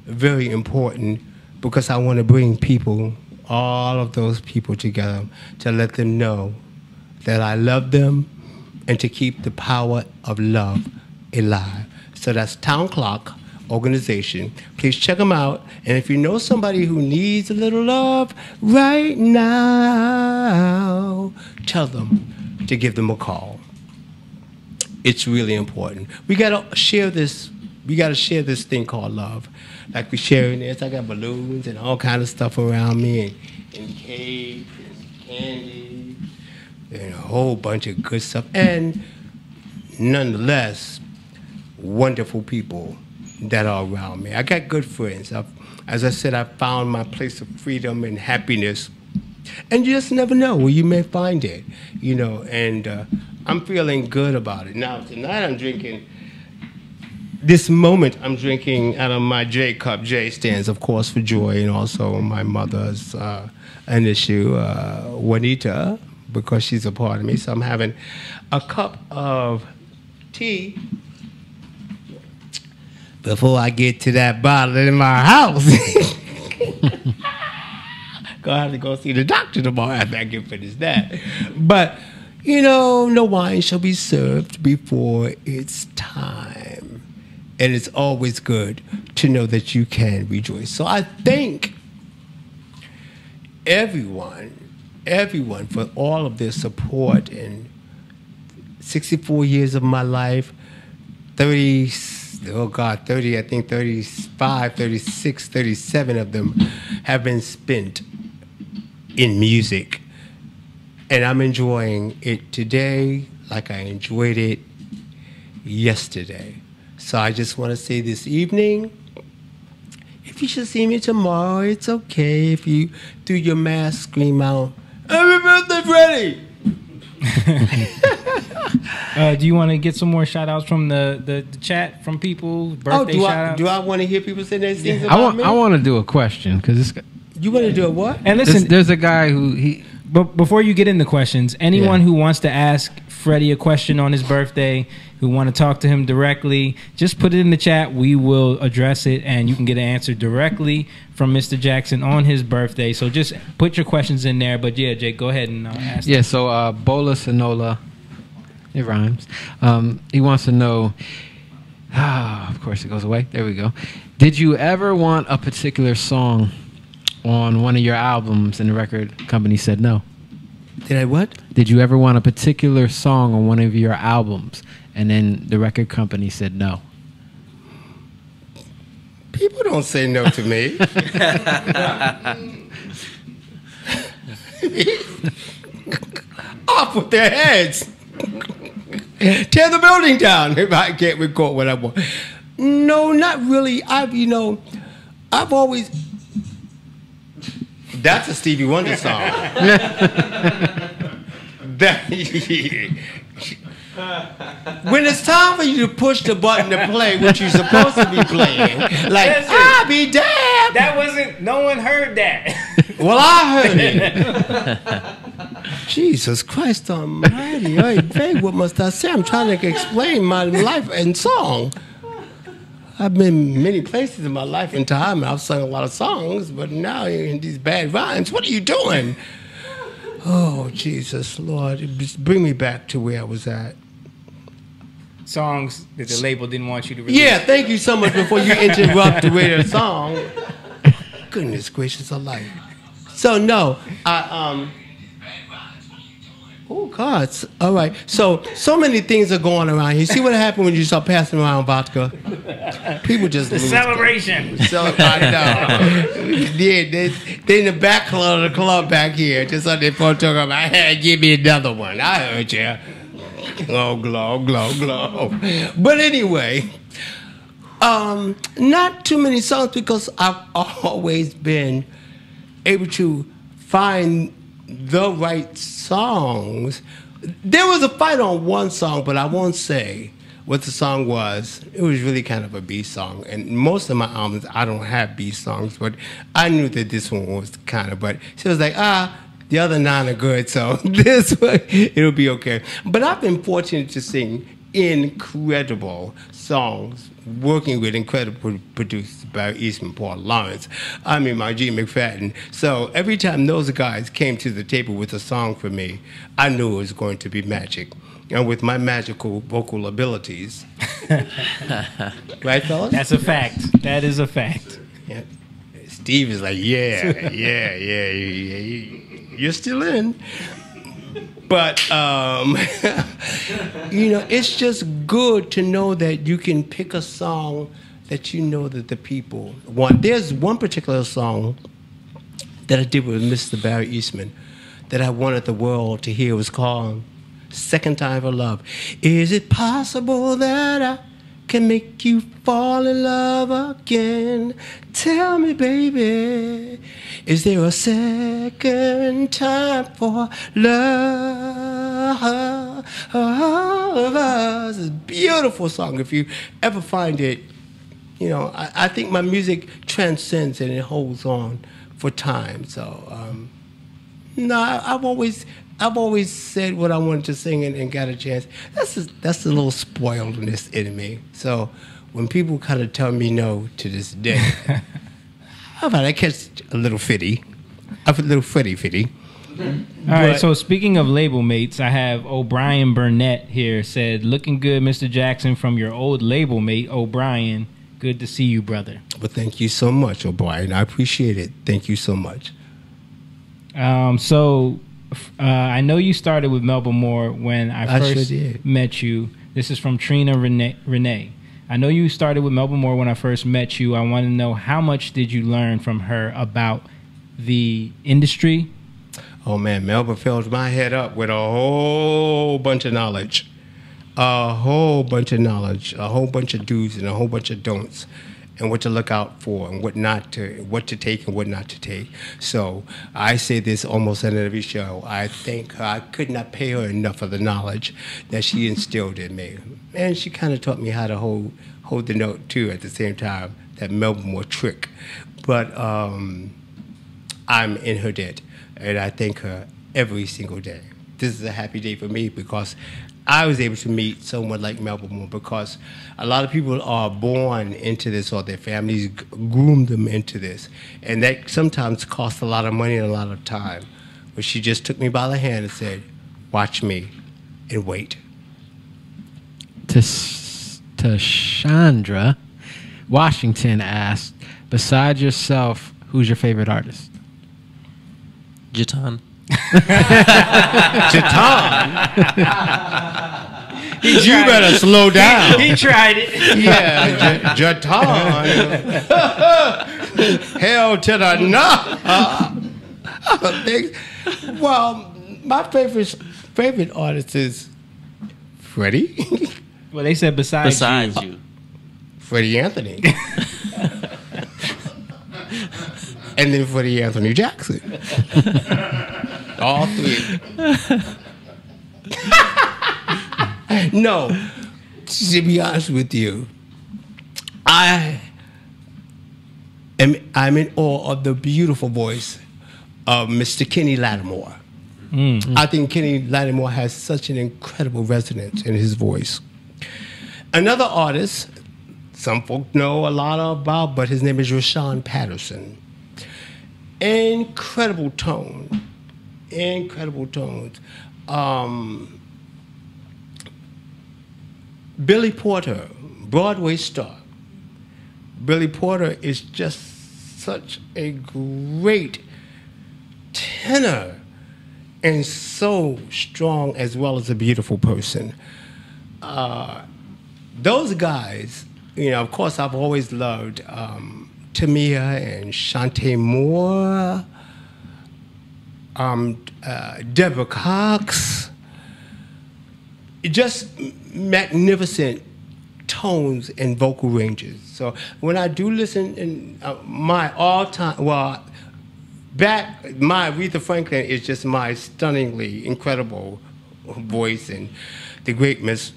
very important, because I want to bring people, all of those people together, to let them know that I love them and to keep the power of love alive. So that's Town Clock organization. Please check them out. And if you know somebody who needs a little love right now, tell them to give them a call. It's really important. We gotta share this. We gotta share this thing called love. Like we sharing this. I got balloons and all kind of stuff around me, and cake and candy and a whole bunch of good stuff. And nonetheless, wonderful people that are around me. I got good friends. As I said, I found my place of freedom and happiness. And you just never know where you may find it, you know, and I'm feeling good about it. Now, tonight I'm drinking, this moment I'm drinking out of my J cup. J stands, of course, for joy, and also my mother's initial, Juanita, because she's a part of me. So I'm having a cup of tea before I get to that bottle in my house, gonna have to go see the doctor tomorrow after I get finished that. But, no wine shall be served before it's time. And it's always good to know that you can rejoice. So I thank everyone for all of their support in 64 years of my life, 30, I think 35, 36, 37 of them have been spent in music. And I'm enjoying it today like I enjoyed it yesterday. So I just want to say this evening, if you should see me tomorrow, it's okay. If you, through your mask, scream out, "Happy birthday, Freddie!" Do you want to get some more shout outs from the chat from people? Birthday shout outs? Do I want to hear people say those things about me? I want to do a question because you want to do a what? And listen, there's a guy who But before you get into questions, anyone who wants to ask Freddie a question on his birthday, who want to talk to him directly, just put it in the chat. We will address it, and you can get an answer directly from Mr. Jackson on his birthday. So just put your questions in there. But yeah, Jake, go ahead and ask. Yeah, so Bola Sonola, it rhymes. He wants to know, of course it goes away. There we go. Did you ever want a particular song on one of your albums and the record company said no? Did I what? Did you ever want a particular song on one of your albums and then the record company said no? People don't say no to me. Off with their heads. Tear the building down if I can't record what I want. No, not really. I've always... That's a Stevie Wonder song. When it's time for you to push the button to play what you're supposed to be playing, like, I'll be damned. That wasn't, no one heard that. Well, I heard it. Jesus Christ almighty. Hey, what must I say? I'm trying to explain my life in song. I've been many places in my life and time. I've sung a lot of songs, but now in these bad rhymes, what are you doing? Oh, Jesus, Lord, just bring me back to where I was at. Songs that the label didn't want you to release. Yeah, thank you so much before you interrupt the way the song. Goodness gracious alive. So, no, oh, God. All right. So many things are going around. You see what happened when you start passing around vodka? People just lose. Celebration. So, I know. Yeah, they in the back club of the club back here. Just on their phone talking about, hey, give me another one. I heard you. Oh, glow. But anyway, not too many songs because I've always been able to find the right songs. There was a fight on one song, but I won't say what the song was. It was really kind of a B song. And most of my albums, I don't have B songs, but I knew that this one was kind of, but she was like, the other 9 are good, so this one, it'll be okay. But I've been fortunate to sing incredible songs, working with incredible producers, Barry Eastman, Paul Lawrence, my G. McFadden. So every time those guys came to the table with a song for me, I knew it was going to be magic. And with my magical vocal abilities. Right, fellas? That's a fact. That is a fact. Yeah. Steve is like, yeah. You're still in. But, it's just good to know that you can pick a song that you know that the people want. There's one particular song that I did with Mr. Barry Eastman that I wanted the world to hear. It was called Second Time for Love. Is it possible that I can make you fall in love again? Tell me, baby, is there a second time for love? It's a beautiful song. If you ever find it, I think my music transcends and it holds on for time. So, I've always I've always said what I wanted to sing and got a chance. That's a little spoiledness in me. So when people kind of tell me no to this day, how about I catch a little Freddie? A little Freddie. All right, so speaking of label mates, I have O'Brien Burnett here said, looking good, Mr. Jackson, from your old label mate, O'Brien. Good to see you, brother. Well, thank you so much, O'Brien. I appreciate it. Thank you so much. I know you started with Melba Moore when I first met you. This is from Trina Renee. I know you started with Melba Moore when I first met you. I want to know, how much did you learn from her about the industry? Oh, man, Melba fills my head up with a whole bunch of knowledge. A whole bunch of knowledge, a whole bunch of do's and a whole bunch of don'ts, and what to look out for and what to take and what not to take. So I say this almost at every show. I thank her. I could not pay her enough for the knowledge that she instilled in me. And she kind of taught me how to hold the note, too, at the same time, that Melba Moore trick. But I'm in her debt, and I thank her every single day. This is a happy day for me because I was able to meet someone like Melba Moore, because a lot of people are born into this or their families groom them into this. And that sometimes costs a lot of money and a lot of time. But she just took me by the hand and said, watch me and wait. To Chandra, Washington asked, besides yourself, who's your favorite artist? Jatan. You better slow down. He tried it. Yeah, Jatan. Hell to the no. Well, my favorite artist is Freddie. Well, they said besides you. Freddie Anthony. And then Freddie Anthony Jackson. All three. No, to be honest with you, I'm in awe of the beautiful voice of Mr. Kenny Lattimore. I think Kenny Lattimore has such an incredible resonance in his voice. Another artist, some folk know a lot about, but his name is Rashawn Patterson. Incredible tones. Billy Porter, Broadway star. Billy Porter is just such a great tenor and so strong as well as a beautiful person. Those guys, of course, I've always loved Tamia and Shantae Moore, Deborah Cox. Just magnificent tones and vocal ranges. So when I do listen, in my all-time, my Aretha Franklin is just my stunningly incredible voice, and the great Miss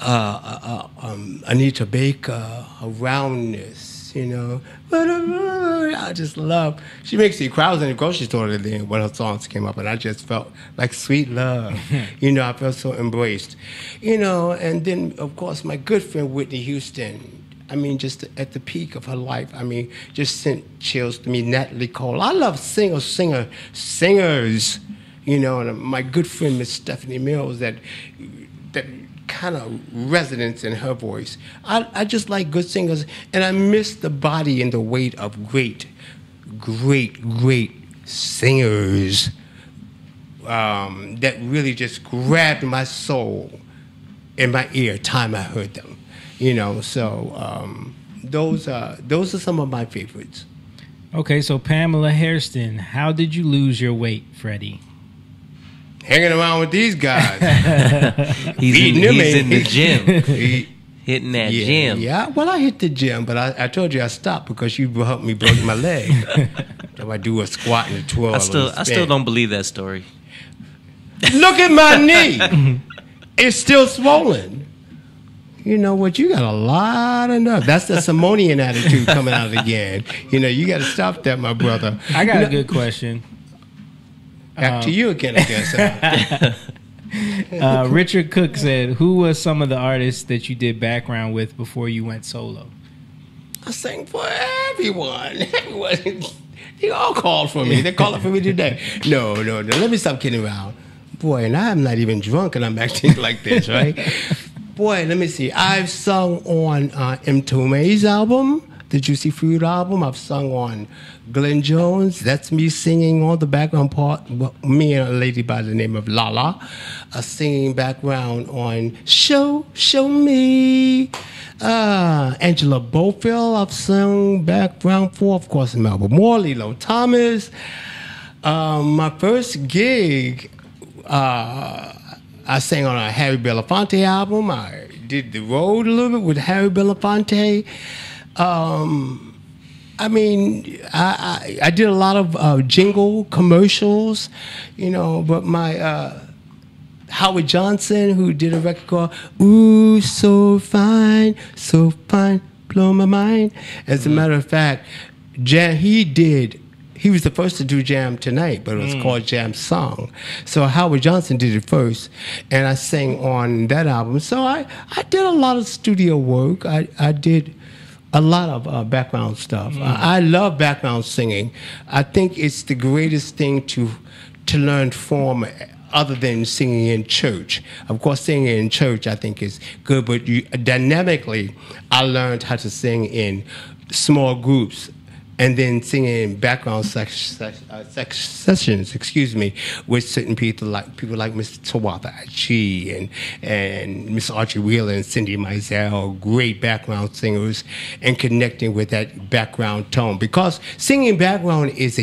Anita Baker, her roundness, I just love. She makes me cry. I was in the grocery store today when her songs came up, and I just felt like sweet love. I felt so embraced. And then of course my good friend Whitney Houston. Just at the peak of her life. Just sent chills to me. Natalie Cole. I love singers. And my good friend Miss Stephanie Mills. That kind of resonance in her voice. I just like good singers, and I miss the body and the weight of great singers that really just grabbed my soul in my ear time I heard them. So those are some of my favorites. Okay, so Pamela Hairston, how did you lose your weight, Freddie? Hanging around with these guys. He's in the gym. Hitting that gym. Yeah, well, I hit the gym, but I told you I stopped because you helped me break my leg. So I do a squat and a twirl. I still don't believe that story. Look at my knee. It's still swollen. You know what? You got a lot of nerve. That's the Simonian attitude coming out again. You got to stop that, my brother. I got a good question. Back to you again, I guess. Richard Cook said, "Who was some of the artists that you did background with before you went solo?" I sang for everyone. Everyone. They all called for me. They're calling for me today. No. Let me stop kidding around. Boy, and I'm not even drunk and I'm acting like this, right? Boy, let me see. I've sung on M. Tomei's album, the Juicy Fruit album. I've sung on Glenn Jones. That's me singing on the background part. Well, me and a lady by the name of Lala, singing background on Show Me. Angela Bofill, I've sung background for, of course, Melba Moore, Lilo Thomas. My first gig, I sang on a Harry Belafonte album. I did the road a little bit with Harry Belafonte. I mean, I did a lot of jingle commercials, but my Howard Johnson, who did a record called Ooh, so fine, blow my mind. As a matter of fact, he was the first to do Jam Tonight, but it was called Jam Song. So Howard Johnson did it first, and I sang on that album. So I did a lot of studio work. I did a lot of background stuff. I love background singing. I think it's the greatest thing to learn from other than singing in church. Of course, singing in church I think is good, but dynamically, I learned how to sing in small groups and then singing in background sessions, with certain people like Mr. Tawatha Achi and Miss Archie Wheeler and Cindy Mizell, great background singers, and connecting with that background tone. Because singing background is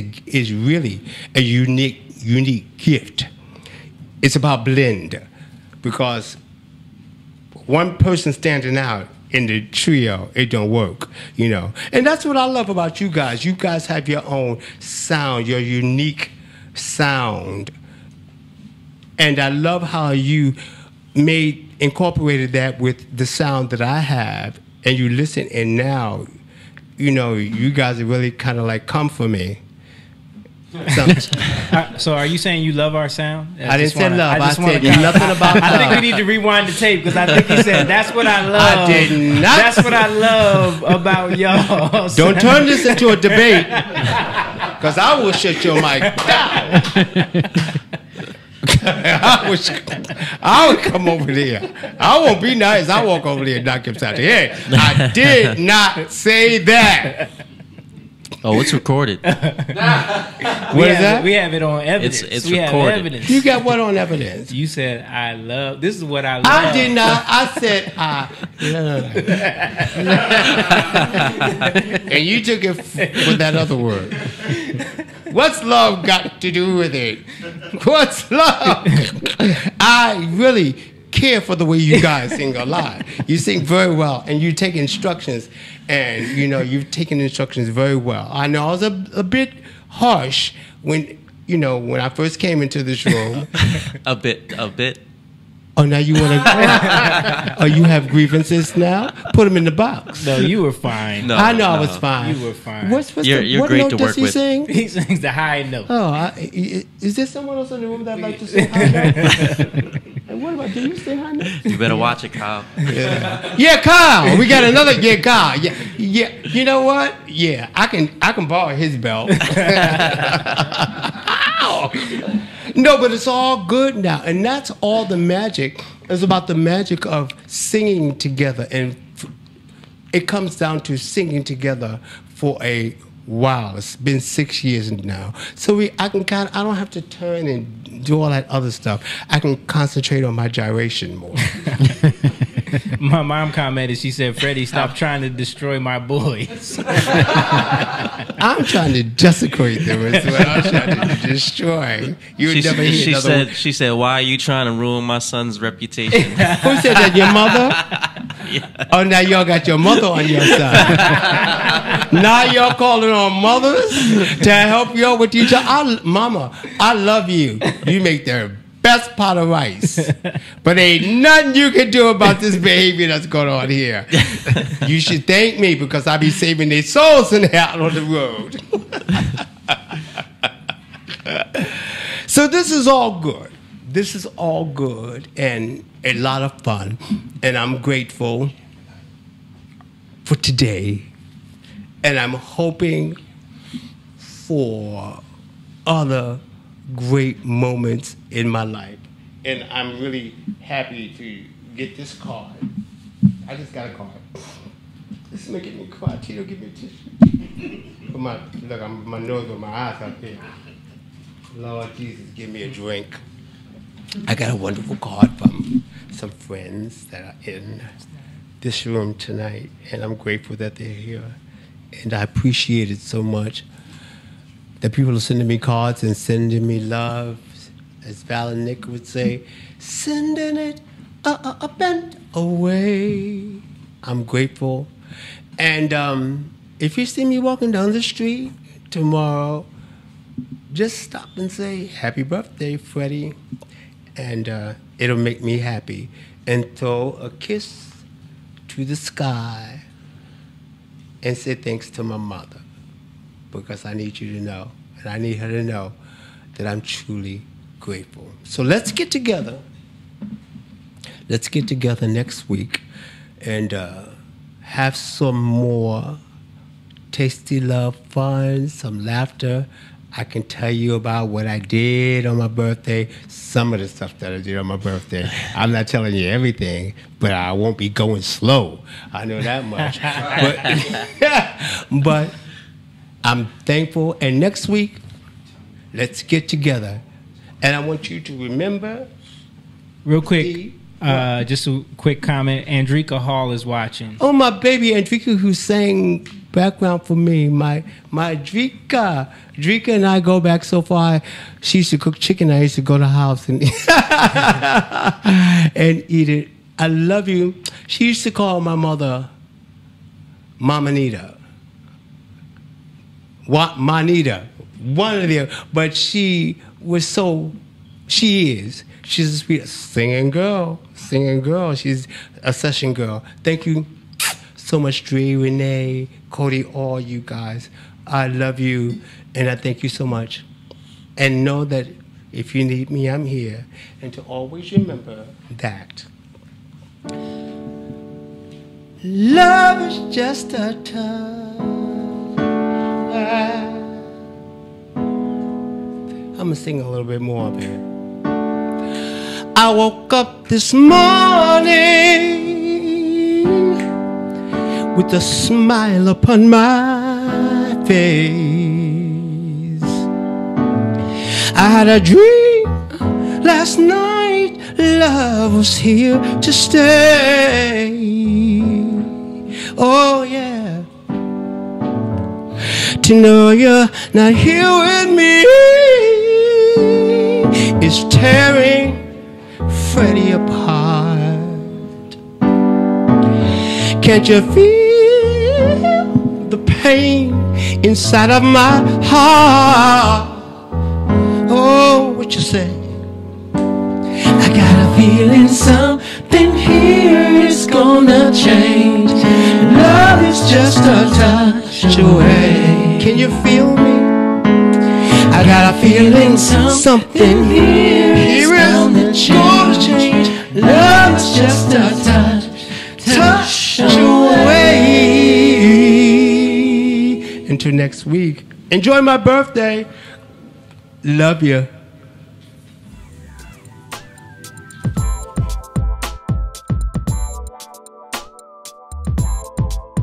really a unique gift. It's about blend, because one person standing out in the trio, it don't work, And that's what I love about you guys. You guys have your own sound, your unique sound. And I love how you incorporated that with the sound that I have, and you listen, and now, you guys are really kind of like come for me. So are you saying you love our sound? I didn't say love. I said nothing about love. I think we need to rewind the tape, because I think he said, that's what I love. I did not. That's what I love about y'all. Don't turn this into a debate, because I will shut your mic down. I would come over there. I won't be nice. I walk over there and knock him out the head. I did not say that. Oh, it's recorded. What is that? We have it on evidence. It's we recorded. have evidence. You got what on evidence? You said, I love. This is what I love. I did not. I said, I love. And you took it with that other word. What's love got to do with it? What's love? I really care for the way you guys sing a lot. You sing very well, and you take instructions, and you've taken instructions very well. I know I was a bit harsh when I first came into this room. A bit. Oh, now you want to? Oh, you have grievances now? Put them in the box. No, you were fine. No, I know I was fine. You were fine. What you're great note to does work he with. sing? He sings the high note. Oh, is there someone else in the room that like to sing high note? And what about, do you sing high note? You better watch it, Kyle. Yeah, Kyle. We got another. Yeah, Kyle. Yeah. You know what? Yeah, I can borrow his belt. No, but it's all good now, and that's all the magic. It's about the magic of singing together, and it comes down to singing together for a while. It's been 6 years now, so I don't have to turn and do all that other stuff. I can concentrate on my gyration more. My mom commented, she said, Freddie, stop trying to destroy my boys. I'm trying to desecrate them as well. I'm trying to destroy. She said, why are you trying to ruin my son's reputation? Who said that? Your mother? Yeah. Oh, now y'all got your mother on your side. Now y'all calling on mothers to help y'all with each other. Mama, I love you. You make the best pot of rice. But ain't nothing you can do about this behavior that's going on here. You should thank me, because I be saving their souls and they're out on the road. So So this is all good. This is all good and a lot of fun. And I'm grateful for today. And I'm hoping for other great moments in my life. And I'm really happy to get this card. I just got a card. This is making me cry. Tito, give me a tissue. Look, my nose with my eyes up here. Lord Jesus, give me a drink. I got a wonderful card from some friends that are in this room tonight, and I'm grateful that they're here. And I appreciate it so much that people are sending me cards and sending me love, as Val and Nick would say, sending it up and away. I'm grateful. And if you see me walking down the street tomorrow, just stop and say, happy birthday, Freddie. And it'll make me happy. And throw a kiss to the sky and say thanks to my mother. Because I need you to know, and I need her to know that I'm truly grateful. So let's get together. Let's get together next week and have some more tasty love fun, some laughter. I can tell you about what I did on my birthday, some of the stuff that I did on my birthday. I'm not telling you everything, but I won't be going slow. I know that much. But I'm thankful. And next week, let's get together. And I want you to remember. Real quick, just a quick comment. Andrika Hall is watching. Oh, my baby Andrika, who sang background for me. My Drika. Drika and I go back so far. She used to cook chicken. I used to go to the house and, and eat it. I love you. She used to call my mother Mama Nita. Manita. One of the, but she was so, she's a sweet singing girl. She's a session girl. Thank you so much, Dre, Renee, Cody, all you guys. I love you, and I thank you so much. And know that if you need me, I'm here. And to always remember that love is just a touch. I'm gonna sing a little bit more up here. I woke up this morning with a smile upon my face. I had a dream last night, love was here to stay. Oh yeah, to know you're not here with me is tearing Freddie apart. Can't you feel the pain inside of my heart? Oh, what you say? I got a feeling something here is gonna change. Love is just a touch away. Can you feel me? I got a feeling something here is gonna change. Love is just a touch away. Until next week, enjoy my birthday. Love you.